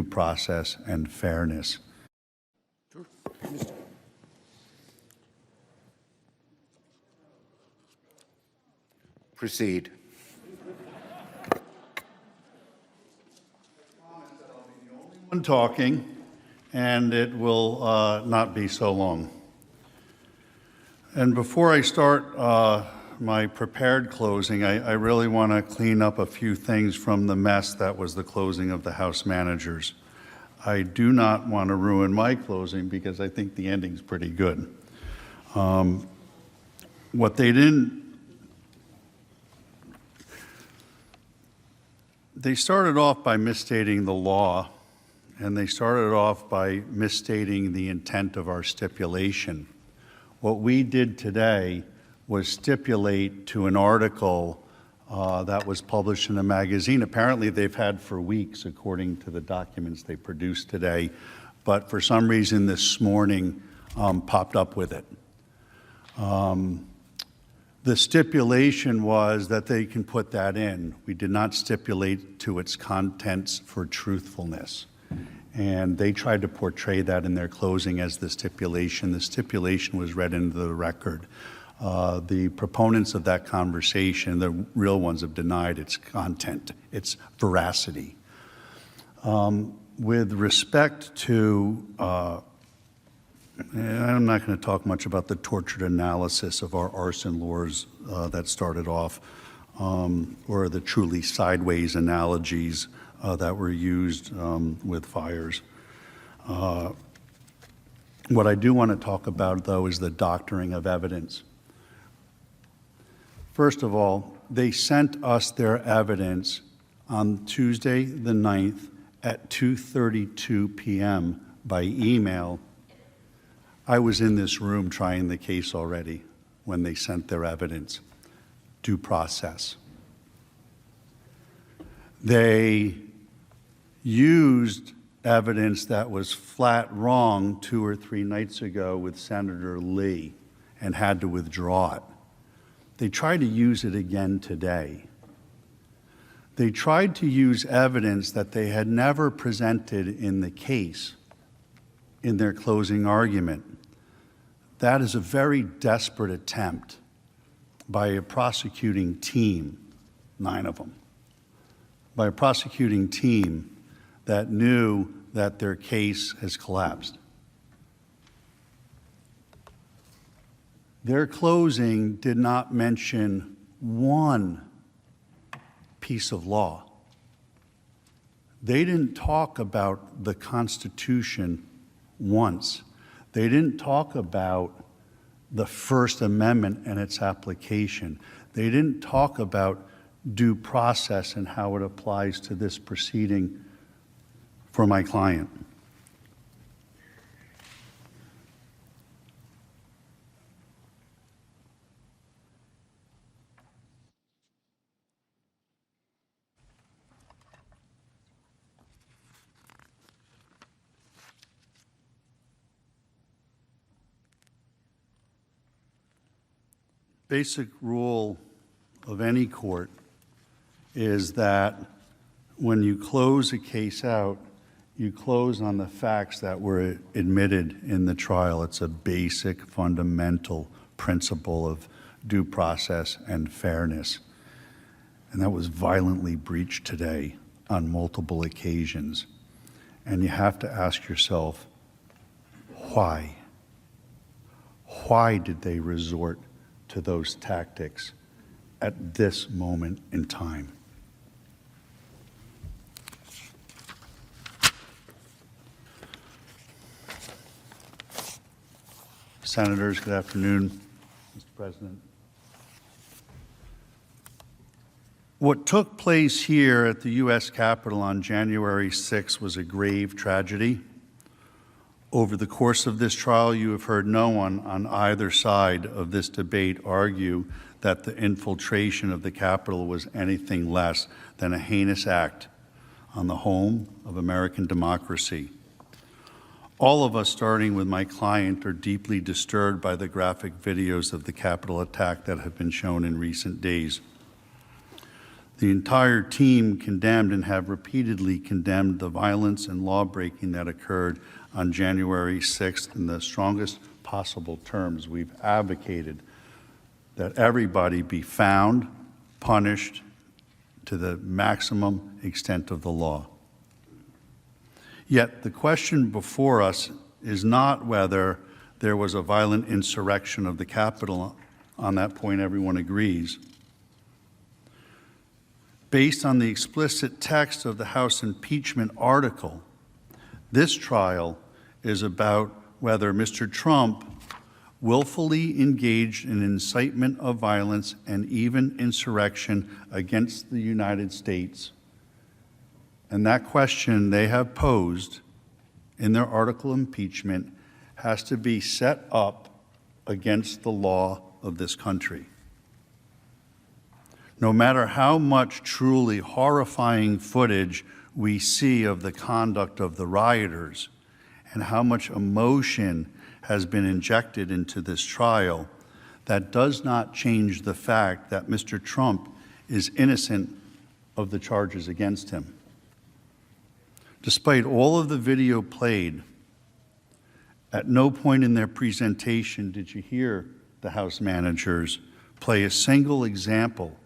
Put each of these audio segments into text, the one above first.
due process and fairness. Sure. Proceed. I'm talking, and it will not be so long. And before I start my prepared closing, I really want to clean up a few things from the mess that was the closing of the House managers. I do not want to ruin my closing because I think the ending's pretty good. What they didn't, they started off by misstating the law, and they started off by misstating the intent of our stipulation. What we did today was stipulate to an article that was published in a magazine. Apparently they've had for weeks, according to the documents they produced today, but for some reason this morning popped up with it. The stipulation was that they can put that in. We did not stipulate to its contents for truthfulness. And they tried to portray that in their closing as the stipulation. The stipulation was read into the record. The proponents of that conversation, the real ones, have denied its content, its veracity. With respect to, I'm not going to talk much about the tortured analysis of our arson laws that started off, or the truly sideways analogies that were used with fires. What I do want to talk about, though, is the doctoring of evidence. First of all, they sent us their evidence on Tuesday the 9th at 2:32 p.m. by email. I was in this room trying the case already when they sent their evidence. Due process. They used evidence that was flat wrong 2 or 3 nights ago with Senator Lee and had to withdraw it. They tried to use it again today. They tried to use evidence that they had never presented in the case in their closing argument. That is a very desperate attempt by a prosecuting team, 9 of them, by a prosecuting team that knew that their case has collapsed. Their closing did not mention one piece of law. They didn't talk about the Constitution once. They didn't talk about the First Amendment and its application. They didn't talk about due process and how it applies to this proceeding for my client. Basic rule of any court is that when you close a case out, you close on the facts that were admitted in the trial. It's a basic, fundamental principle of due process and fairness. And that was violently breached today on multiple occasions. And you have to ask yourself, why? Why did they resort to those tactics at this moment in time? Senators, good afternoon, Mr. President. What took place here at the U.S. Capitol on January 6th was a grave tragedy. Over the course of this trial, you have heard no one on either side of this debate argue that the infiltration of the Capitol was anything less than a heinous act on the home of American democracy. All of us, starting with my client, are deeply disturbed by the graphic videos of the Capitol attack that have been shown in recent days. The entire team condemned and have repeatedly condemned the violence and law-breaking that occurred on January 6th in the strongest possible terms. We've advocated that everybody be found, punished to the maximum extent of the law. Yet the question before us is not whether there was a violent insurrection of the Capitol. On that point, everyone agrees. Based on the explicit text of the House impeachment article, this trial is about whether Mr. Trump willfully engaged in incitement of violence and even insurrection against the United States. And that question they have posed in their article impeachment has to be set up against the law of this country. No matter how much truly horrifying footage we see of the conduct of the rioters and how much emotion has been injected into this trial, that does not change the fact that Mr. Trump is innocent of the charges against him. Despite all of the video played, at no point in their presentation did you hear the House managers play a single example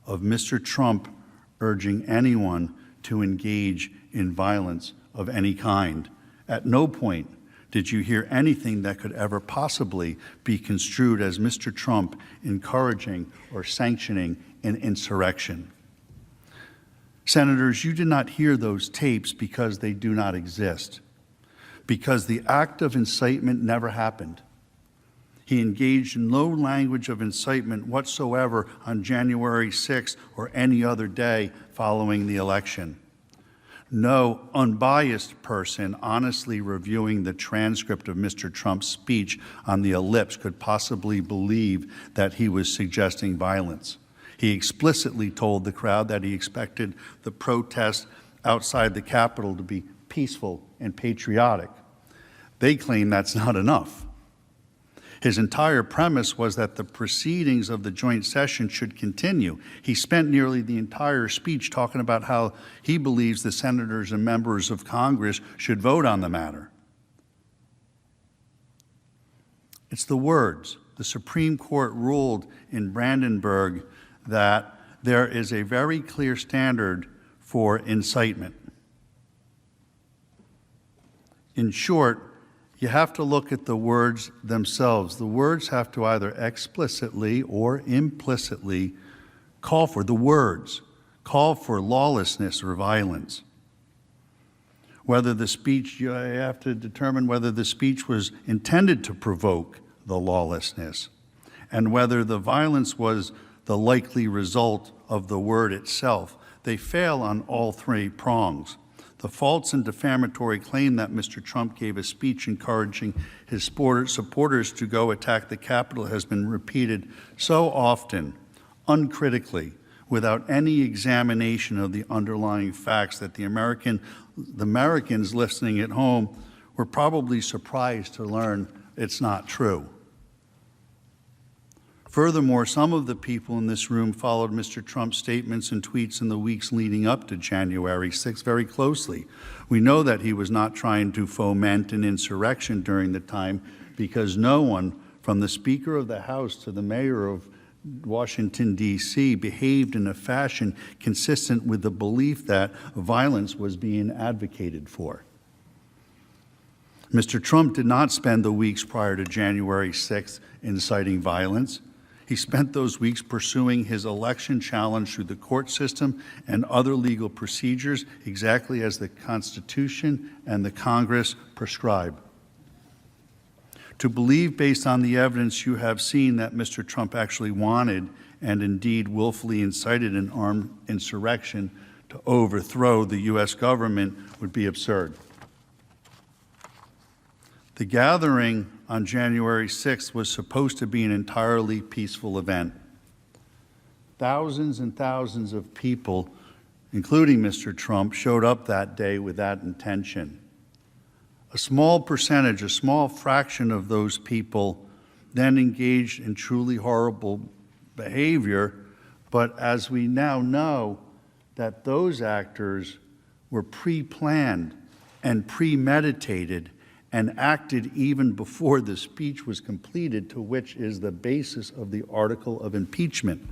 of Mr. Trump urging anyone to engage in violence of any kind. At no point did you hear anything that could ever possibly be construed as Mr. Trump encouraging or sanctioning an insurrection. Senators, you did not hear those tapes because they do not exist, because the act of incitement never happened. He engaged in no language of incitement whatsoever on January 6th or any other day following the election. No unbiased person honestly reviewing the transcript of Mr. Trump's speech on the ellipse could possibly believe that he was suggesting violence. He explicitly told the crowd that he expected the protest outside the Capitol to be peaceful and patriotic. They claim that's not enough. His entire premise was that the proceedings of the joint session should continue. He spent nearly the entire speech talking about how he believes the senators and members of Congress should vote on the matter. It's the words. The Supreme Court ruled in Brandenburg that there is a very clear standard for incitement. In short, you have to look at the words themselves. The words have to either explicitly or implicitly call for lawlessness or violence. Whether the speech, you have to determine whether the speech was intended to provoke the lawlessness and whether the violence was the likely result of the word itself. They fail on all three prongs. The false and defamatory claim that Mr. Trump gave a speech encouraging his supporters to go attack the Capitol has been repeated so often, uncritically, without any examination of the underlying facts that the Americans listening at home were probably surprised to learn it's not true. Furthermore, some of the people in this room followed Mr. Trump's statements and tweets in the weeks leading up to January 6th very closely. We know that he was not trying to foment an insurrection during the time because no one, from the Speaker of the House to the Mayor of Washington, D.C., behaved in a fashion consistent with the belief that violence was being advocated for. Mr. Trump did not spend the weeks prior to January 6th inciting violence. He spent those weeks pursuing his election challenge through the court system and other legal procedures exactly as the Constitution and the Congress prescribe. To believe based on the evidence you have seen that Mr. Trump actually wanted and indeed willfully incited an armed insurrection to overthrow the U.S. government would be absurd. The gathering on January 6th was supposed to be an entirely peaceful event. Thousands and thousands of people, including Mr. Trump, showed up that day with that intention. A small percentage, a small fraction of those people then engaged in truly horrible behavior But as we now know, that those actors were pre-planned and premeditated and acted even before the speech was completed, to which is the basis of the article of impeachment.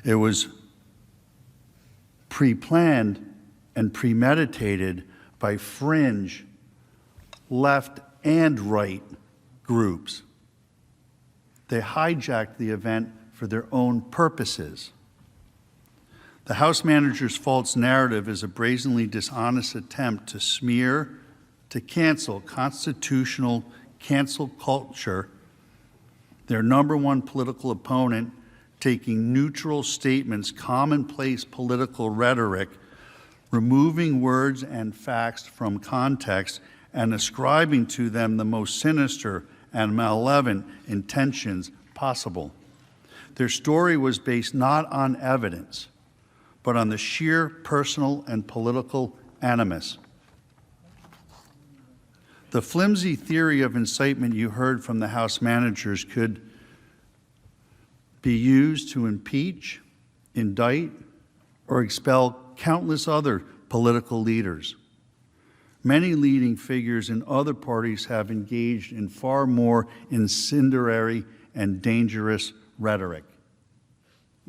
It was pre-planned and premeditated by fringe left and right groups. They hijacked the event for their own purposes. The House manager's false narrative is a brazenly dishonest attempt to smear, to cancel constitutional cancel culture, their number one political opponent, taking neutral statements, commonplace political rhetoric, removing words and facts from context, and ascribing to them the most sinister and malevolent intentions possible. Their story was based not on evidence, but on the sheer personal and political animus. The flimsy theory of incitement you heard from the House managers could be used to impeach, indict, or expel countless other political leaders. Many leading figures in other parties have engaged in far more incendiary and dangerous rhetoric.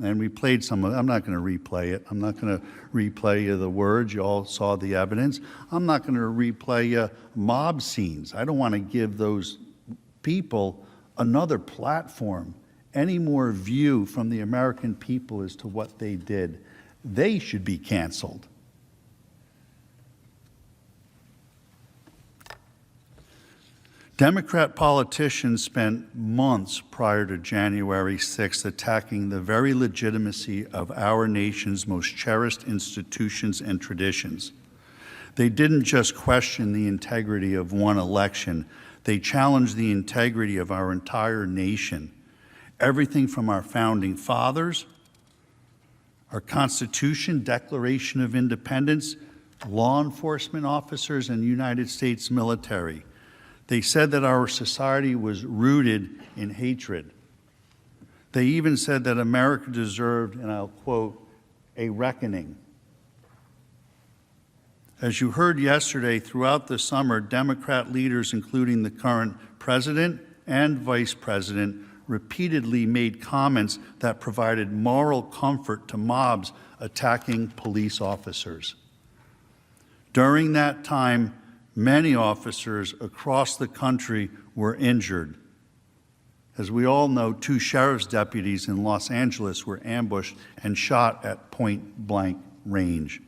And we played some of it. I'm not going to replay it. I'm not going to replay the words. You all saw the evidence. I'm not going to replay mob scenes. I don't want to give those people another platform, any more view from the American people as to what they did. They should be canceled. Democrat politicians spent months prior to January 6th attacking the very legitimacy of our nation's most cherished institutions and traditions. They didn't just question the integrity of one election, they challenged the integrity of our entire nation. Everything from our founding fathers, our Constitution, Declaration of Independence, law enforcement officers, and United States military. They said that our society was rooted in hatred. They even said that America deserved, and I'll quote, a reckoning. As you heard yesterday, throughout the summer, Democrat leaders, including the current president and vice president, repeatedly made comments that provided moral comfort to mobs attacking police officers. During that time, many officers across the country were injured. As we all know, 2 sheriff's deputies in Los Angeles were ambushed and shot at point-blank range.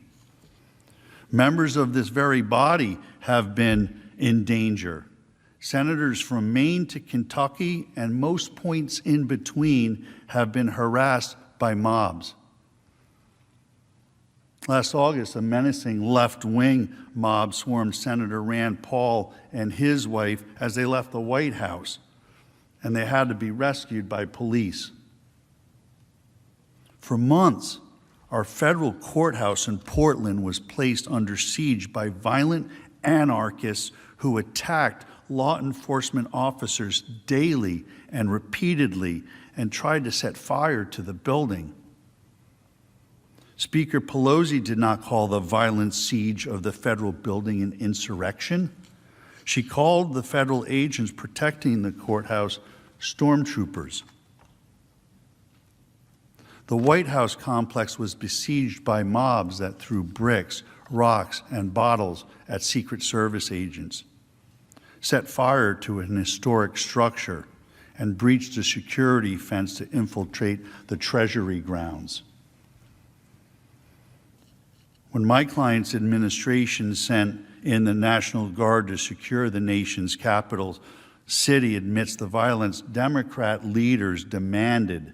Members of this very body have been in danger. Senators from Maine to Kentucky and most points in between have been harassed by mobs. Last August, a menacing left-wing mob swarmed Senator Rand Paul and his wife as they left the White House, and they had to be rescued by police. For months, our federal courthouse in Portland was placed under siege by violent anarchists who attacked law enforcement officers daily and repeatedly and tried to set fire to the building. Speaker Pelosi did not call the violent siege of the federal building an insurrection. She called the federal agents protecting the courthouse stormtroopers. The White House complex was besieged by mobs that threw bricks, rocks, and bottles at Secret Service agents, set fire to an historic structure, and breached a security fence to infiltrate the Treasury grounds. When my client's administration sent in the National Guard to secure the nation's capital city amidst the violence, Democrat leaders demanded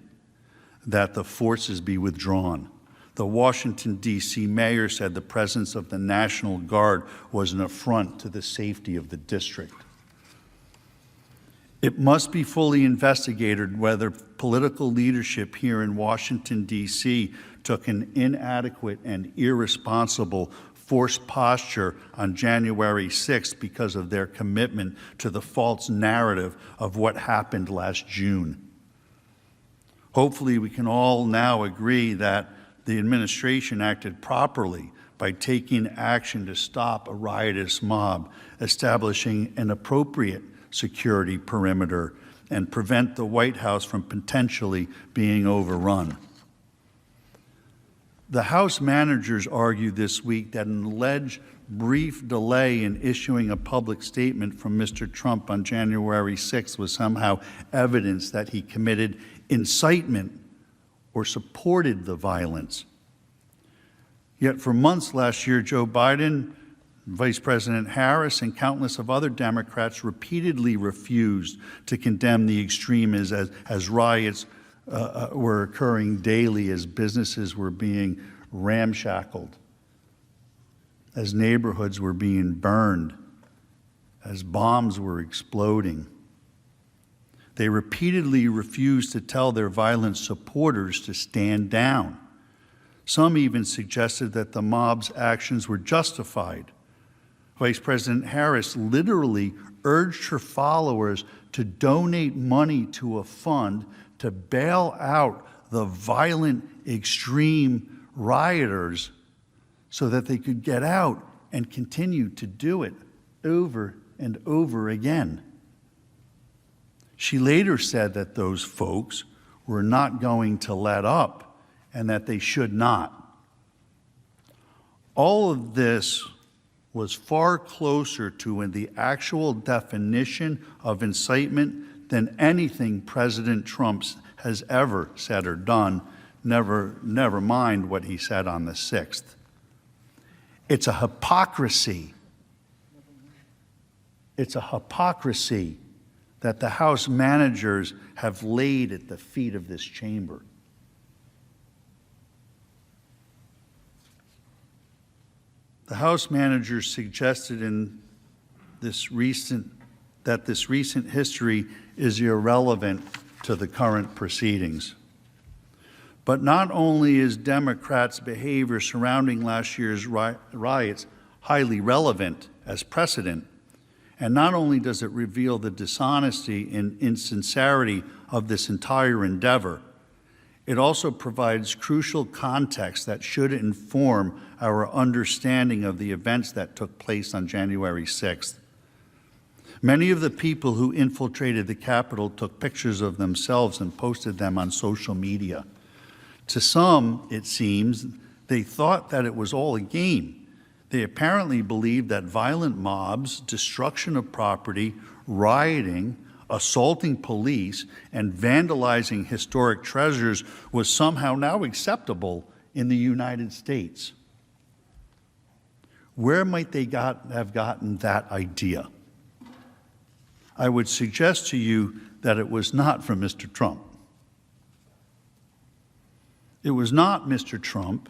that the forces be withdrawn. The Washington, D.C. mayor said the presence of the National Guard was an affront to the safety of the district. It must be fully investigated whether political leadership here in Washington, D.C. took an inadequate and irresponsible forced posture on January 6th because of their commitment to the false narrative of what happened last June. Hopefully, we can all now agree that the administration acted properly by taking action to stop a riotous mob, establishing an appropriate security perimeter, and prevent the White House from potentially being overrun. The House managers argued this week that an alleged brief delay in issuing a public statement from Mr. Trump on January 6th was somehow evidence that he committed incitement or supported the violence. Yet for months last year, Joe Biden, Vice President Harris, and countless of other Democrats repeatedly refused to condemn the extremism as riots were occurring daily, as businesses were being ramshackled, as neighborhoods were being burned, as bombs were exploding. They repeatedly refused to tell their violent supporters to stand down. Some even suggested that the mob's actions were justified. Vice President Harris literally urged her followers to donate money to a fund to bail out the violent, extreme rioters so that they could get out and continue to do it over and over again. She later said that those folks were not going to let up and that they should not. All of this was far closer to the actual definition of incitement than anything President Trump has ever said or done, never mind what he said on the 6th. It's a hypocrisy. It's a hypocrisy that the House managers have laid at the feet of this chamber. The House managers suggested that this recent history is irrelevant to the current proceedings. But not only is Democrats' behavior surrounding last year's riots highly relevant as precedent, and not only does it reveal the dishonesty and insincerity of this entire endeavor, it also provides crucial context that should inform our understanding of the events that took place on January 6th. Many of the people who infiltrated the Capitol took pictures of themselves and posted them on social media. To some, it seems, they thought that it was all a game. They apparently believed that violent mobs, destruction of property, rioting, assaulting police, and vandalizing historic treasures was somehow now acceptable in the United States. Where might they have gotten that idea? I would suggest to you that it was not from Mr. Trump. It was not Mr. Trump.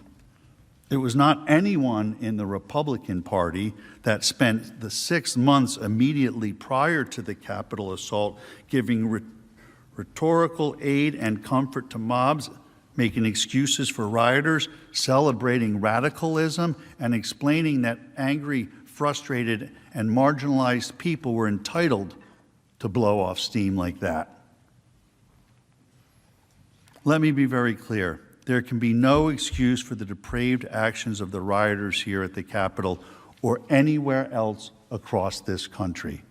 It was not anyone in the Republican Party that spent the 6 months immediately prior to the Capitol assault giving rhetorical aid and comfort to mobs, making excuses for rioters, celebrating radicalism, and explaining that angry, frustrated, and marginalized people were entitled to blow off steam like that. Let me be very clear. There can be no excuse for the depraved actions of the rioters here at the Capitol or anywhere else across this country.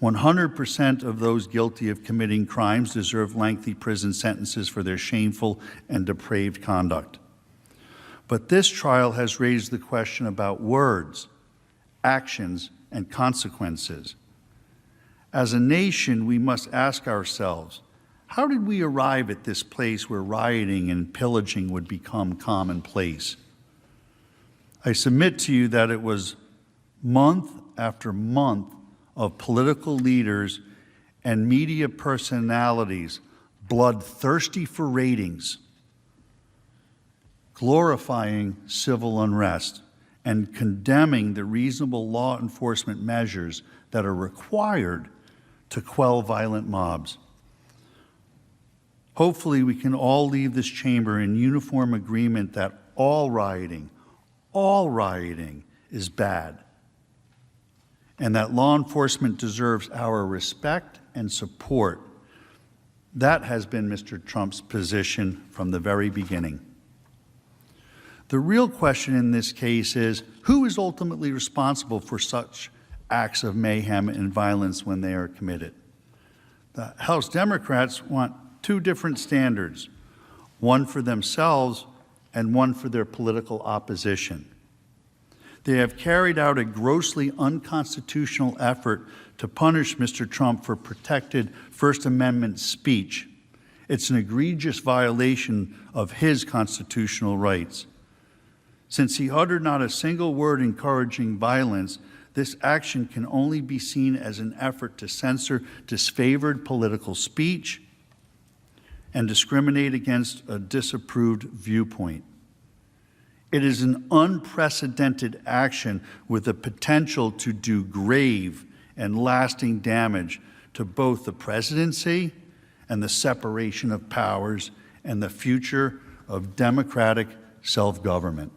100% of those guilty of committing crimes deserve lengthy prison sentences for their shameful and depraved conduct. But this trial has raised the question about words, actions, and consequences. As a nation, we must ask ourselves, how did we arrive at this place where rioting and pillaging would become commonplace? I submit to you that it was month after month of political leaders and media personalities bloodthirsty for ratings, glorifying civil unrest, and condemning the reasonable law enforcement measures that are required to quell violent mobs. Hopefully, we can all leave this chamber in uniform agreement that all rioting is bad, and that law enforcement deserves our respect and support, That has been Mr. Trump's position from the very beginning. The real question in this case is, who is ultimately responsible for such acts of mayhem and violence when they are committed? The House Democrats want two different standards, one for themselves and one for their political opposition. They have carried out a grossly unconstitutional effort to punish Mr. Trump for protected First Amendment speech. It's an egregious violation of his constitutional rights. Since he uttered not a single word encouraging violence, this action can only be seen as an effort to censor disfavored political speech and discriminate against a disapproved viewpoint. It is an unprecedented action with the potential to do grave and lasting damage to both the presidency and the separation of powers and the future of democratic self-government.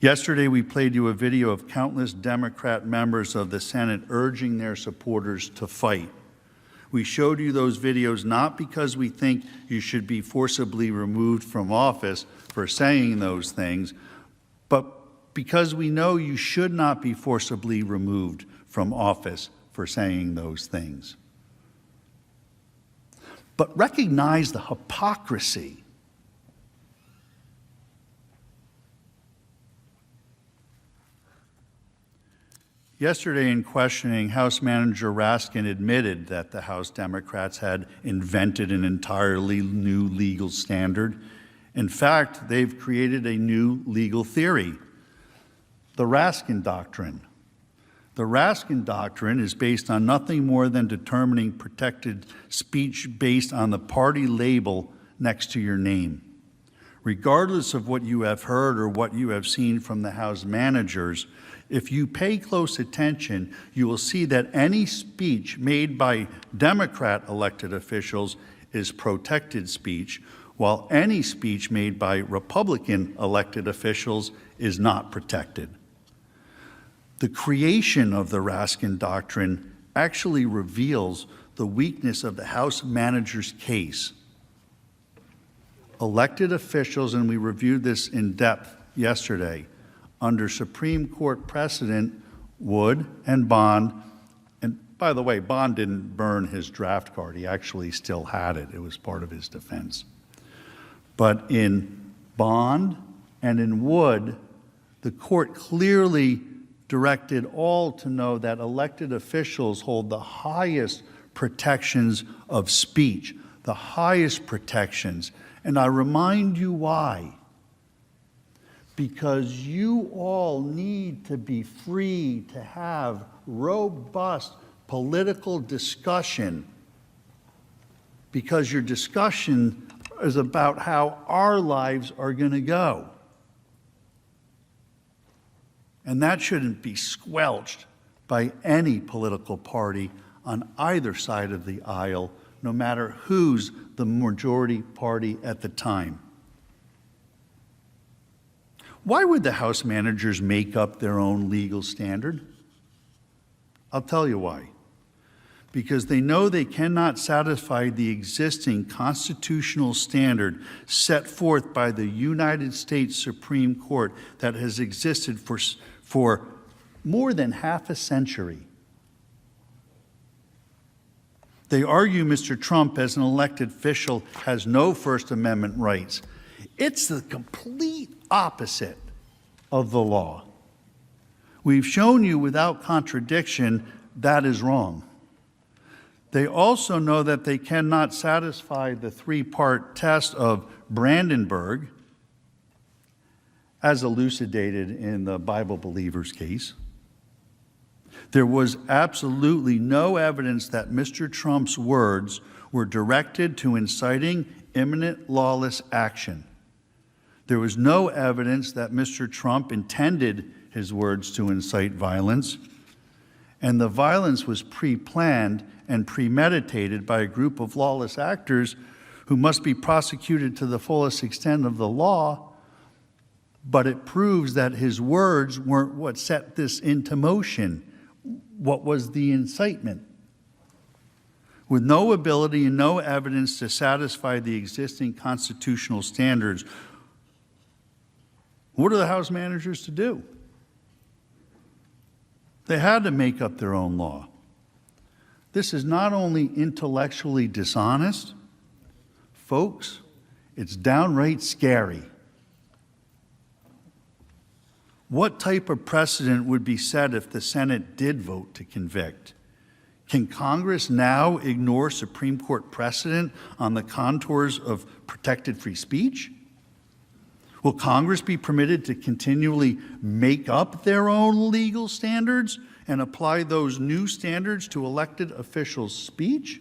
Yesterday, we played you a video of countless Democrat members of the Senate urging their supporters to fight. We showed you those videos not because we think you should be forcibly removed from office for saying those things, but because we know you should not be forcibly removed from office for saying those things. But recognize the hypocrisy. Yesterday, in questioning, House Manager Raskin admitted that the House Democrats had invented an entirely new legal standard. In fact, they've created a new legal theory, the Raskin Doctrine. The Raskin Doctrine is based on nothing more than determining protected speech based on the party label next to your name. Regardless of what you have heard or what you have seen from the House managers, if you pay close attention, you will see that any speech made by Democrat elected officials is protected speech, while any speech made by Republican elected officials is not protected. The creation of the Raskin Doctrine actually reveals the weakness of the House manager's case. Elected officials, and we reviewed this in depth yesterday, under Supreme Court precedent, Wood and Bond, and by the way, Bond didn't burn his draft card. He actually still had it. It was part of his defense. But in Bond and in Wood, the court clearly directed all to know that elected officials hold the highest protections of speech, the highest protections. And I remind you why. Because you all need to be free to have robust political discussion, because your discussion is about how our lives are going to go. And that shouldn't be squelched by any political party on either side of the aisle, no matter who's the majority party at the time. Why would the House managers make up their own legal standard? I'll tell you why. Because they know they cannot satisfy the existing constitutional standard set forth by the United States Supreme Court that has existed for more than half a century. They argue Mr. Trump, as an elected official, has no First Amendment rights. It's the complete opposite of the law. We've shown you without contradiction that is wrong. They also know that they cannot satisfy the three-part test of Brandenburg, as elucidated in the Bible Believers case. There was absolutely no evidence that Mr. Trump's words were directed to inciting imminent lawless action. There was no evidence that Mr. Trump intended his words to incite violence, and the violence was pre-planned and premeditated by a group of lawless actors who must be prosecuted to the fullest extent of the law, but it proves that his words weren't what set this into motion. What was the incitement? with no ability and no evidence to satisfy the existing constitutional standards, what are the House managers to do? They had to make up their own law. This is not only intellectually dishonest, folks, it's downright scary. What type of precedent would be set if the Senate did vote to convict? Can Congress now ignore Supreme Court precedent on the contours of protected free speech? Will Congress be permitted to continually make up their own legal standards and apply those new standards to elected officials' speech?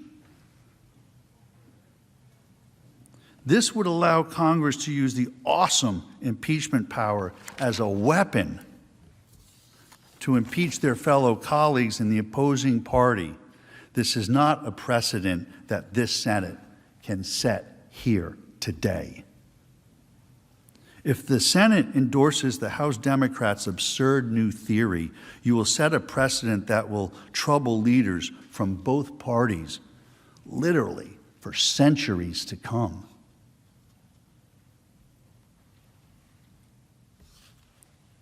This would allow Congress to use the awesome impeachment power as a weapon to impeach their fellow colleagues in the opposing party. This is not a precedent that this Senate can set here today. If the Senate endorses the House Democrats' absurd new theory, you will set a precedent that will trouble leaders from both parties, literally, for centuries to come.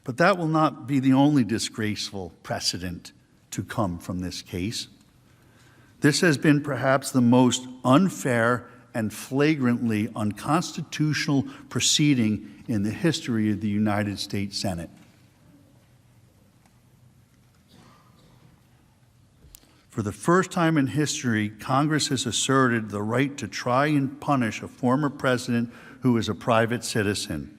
But that will not be the only disgraceful precedent to come from this case. This has been perhaps the most unfair and flagrantly unconstitutional proceeding in the history of the United States Senate. For the first time in history, Congress has asserted the right to try and punish a former president who is a private citizen.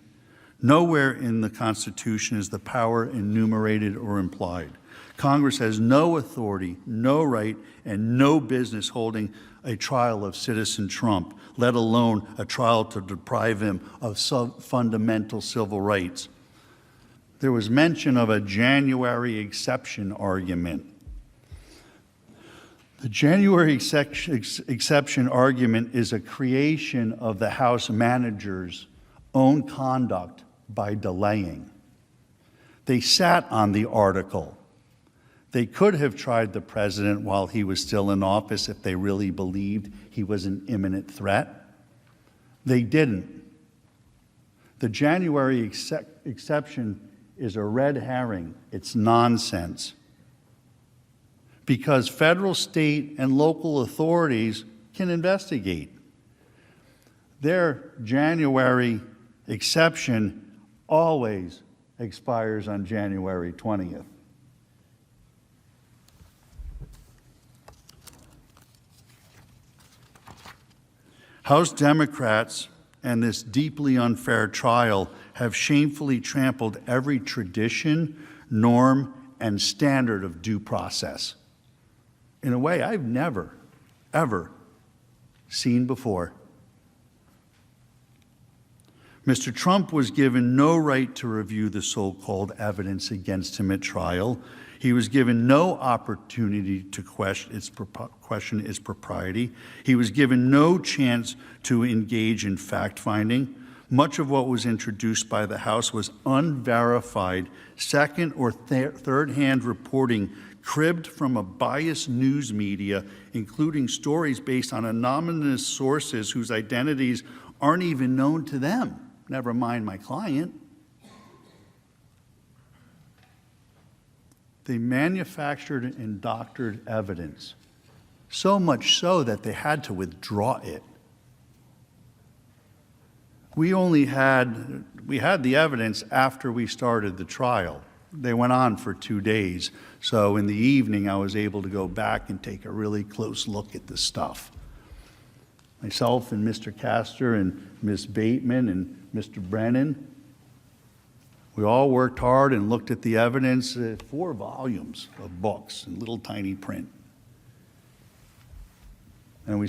Nowhere in the Constitution is the power enumerated or implied. Congress has no authority, no right, and no business holding a trial of Citizen Trump, let alone a trial to deprive him of fundamental civil rights. There was mention of a January exception argument. The January exception argument is a creation of the House manager's own conduct by delaying. They sat on the article. They could have tried the president while he was still in office if they really believed he was an imminent threat. They didn't. The January exception is a red herring. It's nonsense. Because federal, state, and local authorities can investigate. Their January exception always expires on January 20th. House Democrats and this deeply unfair trial have shamefully trampled every tradition, norm, and standard of due process in a way I've never, ever seen before. Mr. Trump was given no right to review the so-called evidence against him at trial. He was given no opportunity to question its propriety. He was given no chance to engage in fact-finding. Much of what was introduced by the House was unverified, second or third-hand reporting cribbed from a biased news media, including stories based on anonymous sources whose identities aren't even known to them. Never mind my client. They manufactured and doctored evidence, so much so that they had to withdraw it. We had the evidence after we started the trial. They went on for 2 days. So in the evening, I was able to go back and take a really close look at the stuff. Myself and Mr. Castor and Ms. Bateman and Mr. Brennan, we all worked hard and looked at the evidence, 4 volumes of books in little tiny print. And we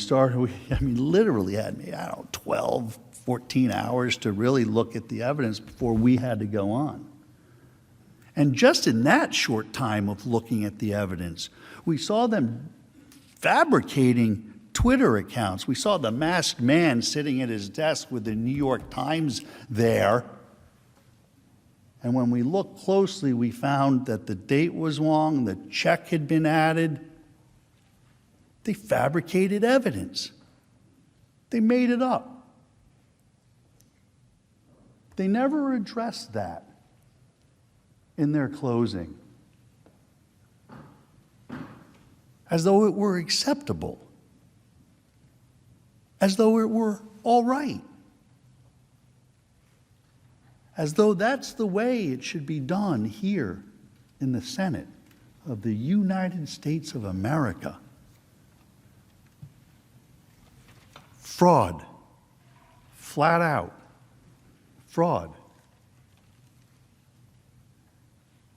literally had, 12, 14 hours to really look at the evidence before we had to go on. And just in that short time of looking at the evidence, we saw them fabricating Twitter accounts. We saw the masked man sitting at his desk with the New York Times there. And when we looked closely, we found that the date was wrong, the check had been added. They fabricated evidence. They made it up. They never addressed that in their closing, as though it were acceptable, as though it were all right, as though that's the way it should be done here in the Senate of the United States of America. Fraud, flat out, fraud.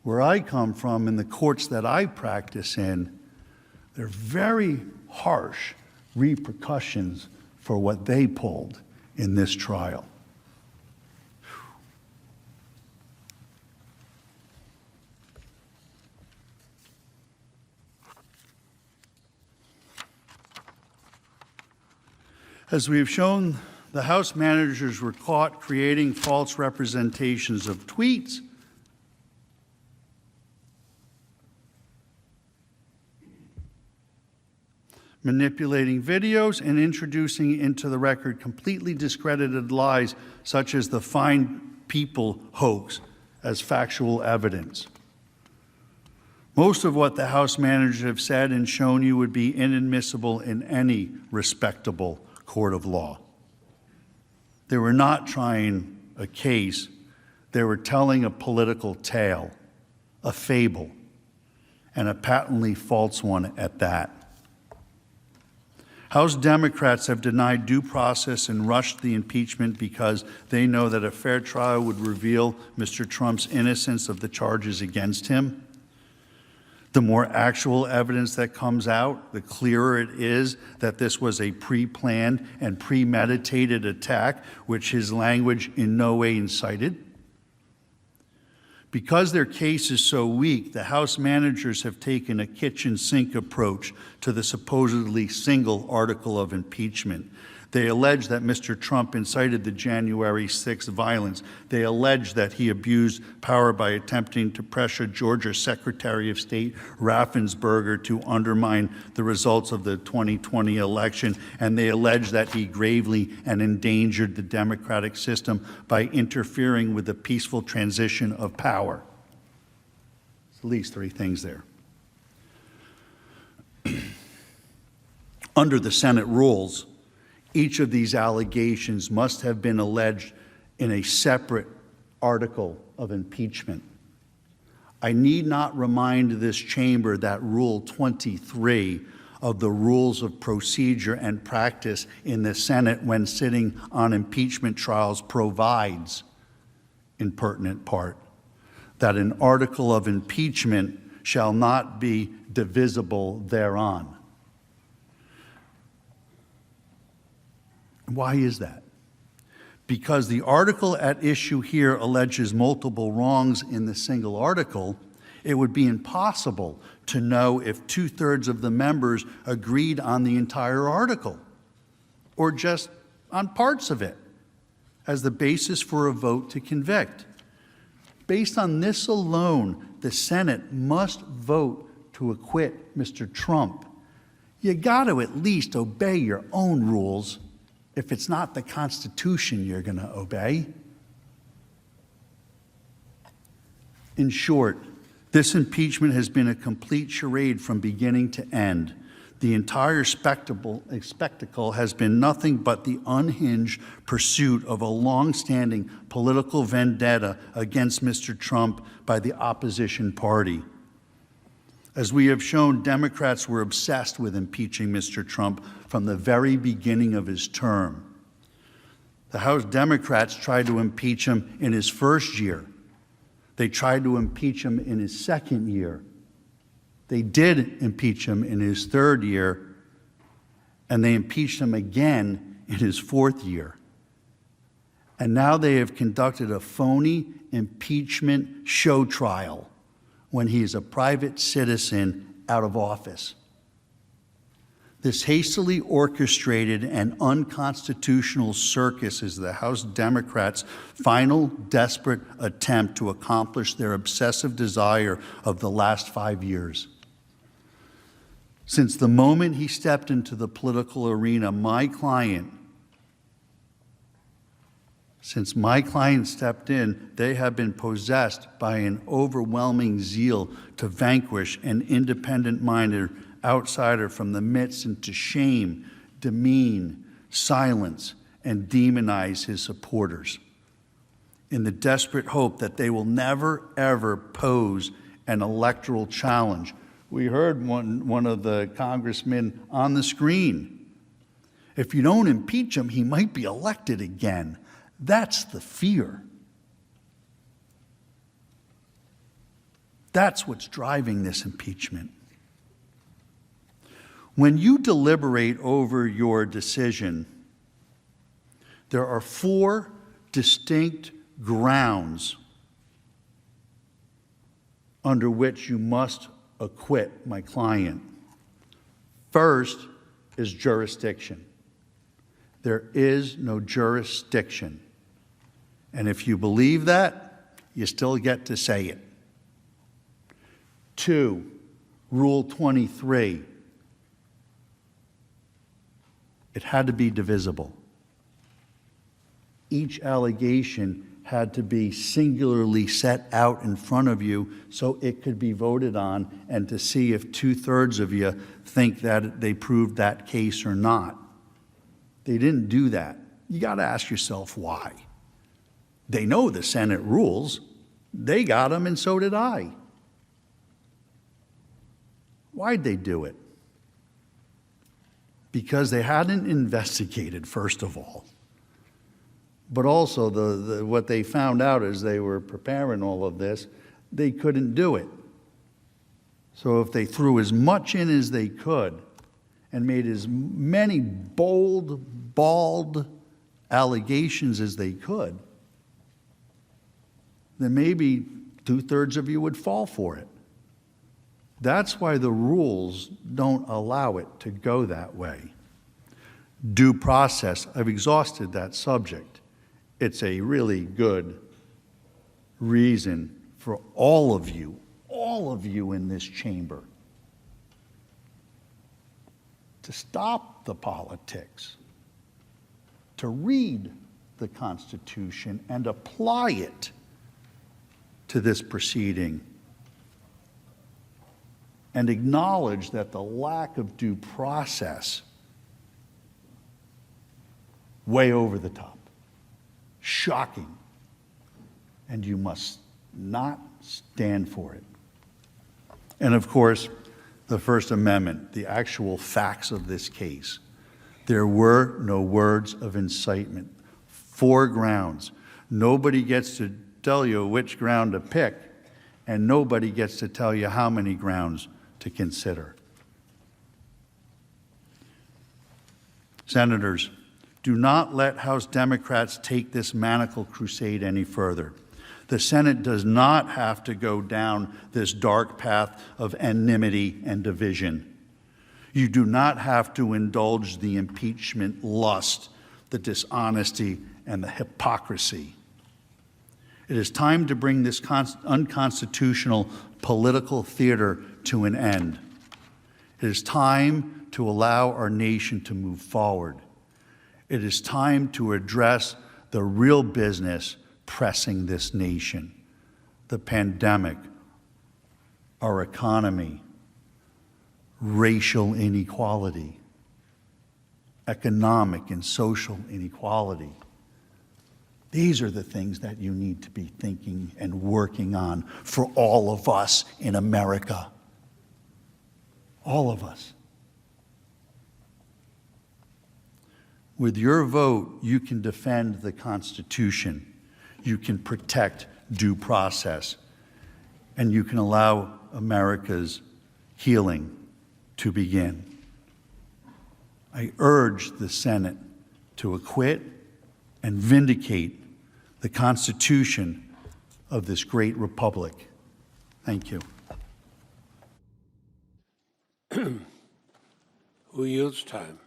Where I come from, in the courts that I practice in, there are very harsh repercussions for what they pulled in this trial. As we have shown, the House managers were caught creating false representations of tweets, manipulating videos, and introducing into the record completely discredited lies such as the Fine People hoax as factual evidence. Most of what the House managers have said and shown you would be inadmissible in any respectable court of law. They were not trying a case. They were telling a political tale, a fable, and a patently false one at that. House Democrats have denied due process and rushed the impeachment because they know that a fair trial would reveal Mr. Trump's innocence of the charges against him. The more actual evidence that comes out, the clearer it is that this was a pre-planned and premeditated attack, which his language in no way incited. Because their case is so weak, the House managers have taken a kitchen sink approach to the supposedly single article of impeachment. They allege that Mr. Trump incited the January 6th violence. They allege that he abused power by attempting to pressure Georgia Secretary of State Raffensperger to undermine the results of the 2020 election. And they allege that he gravely and endangered the democratic system by interfering with the peaceful transition of power. There's at least three things there. Under the Senate rules, each of these allegations must have been alleged in a separate article of impeachment. I need not remind this chamber that Rule 23 of the Rules of Procedure and Practice in the Senate when sitting on impeachment trials provides, in pertinent part, that an article of impeachment shall not be divisible thereon. Why is that? Because the article at issue here alleges multiple wrongs in the single article, it would be impossible to know if 2/3 of the members agreed on the entire article or just on parts of it as the basis for a vote to convict. Based on this alone, the Senate must vote to acquit Mr. Trump. You got to at least obey your own rules if it's not the Constitution you're going to obey. In short, this impeachment has been a complete charade from beginning to end. The entire spectacle has been nothing but the unhinged pursuit of a long-standing political vendetta against Mr. Trump by the opposition party. As we have shown, Democrats were obsessed with impeaching Mr. Trump from the very beginning of his term. The House Democrats tried to impeach him in his first year. They tried to impeach him in his second year. They did impeach him in his third year, and they impeached him again in his fourth year. And now they have conducted a phony impeachment show trial when he is a private citizen out of office. This hastily orchestrated and unconstitutional circus is the House Democrats' final desperate attempt to accomplish their obsessive desire of the last 5 years. Since the moment he stepped into the political arena, since my client stepped in, they have been possessed by an overwhelming zeal to vanquish an independent-minded outsider from the midst and to shame, demean, silence, and demonize his supporters in the desperate hope that they will never, ever pose an electoral challenge. We heard one of the congressmen on the screen. If you don't impeach him, he might be elected again. That's the fear. That's what's driving this impeachment. When you deliberate over your decision, there are 4 distinct grounds under which you must acquit my client. First is jurisdiction. There is no jurisdiction. And if you believe that, you still get to say it. 2, Rule 23. It had to be divisible. Each allegation had to be singularly set out in front of you so it could be voted on and to see if 2/3 of you think that they proved that case or not. They didn't do that. You got to ask yourself why. They know the Senate rules. They got them, and so did I. Why'd they do it? Because they hadn't investigated, first of all. But also, what they found out as they were preparing all of this, they couldn't do it. So if they threw as much in as they could and made as many bold, bald allegations as they could, then maybe 2/3 of you would fall for it. That's why the rules don't allow it to go that way. Due process, I've exhausted that subject. It's a really good reason for all of you in this chamber, to stop the politics, to read the Constitution and apply it to this proceeding, and acknowledge that the lack of due process, way over the top, shocking, and you must not stand for it. And of course, the First Amendment, the actual facts of this case. There were no words of incitement. 4 grounds. Nobody gets to tell you which ground to pick, and nobody gets to tell you how many grounds to consider. Senators, do not let House Democrats take this manacle crusade any further. The Senate does not have to go down this dark path of enmity and division. You do not have to indulge the impeachment lust, the dishonesty, and the hypocrisy. It is time to bring this unconstitutional political theater to an end. It is time to allow our nation to move forward. It is time to address the real business pressing this nation: the pandemic, our economy, racial inequality, economic and social inequality. These are the things that you need to be thinking and working on for all of us in America. All of us. With your vote, you can defend the Constitution. You can protect due process, and you can allow America's healing to begin. I urge the Senate to acquit and vindicate the Constitution of this great republic. Thank you. Who yields time?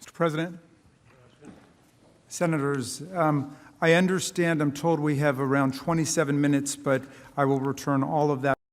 Mr. President, Senators, I understand, I'm told we have around 27 minutes, but I will return all of that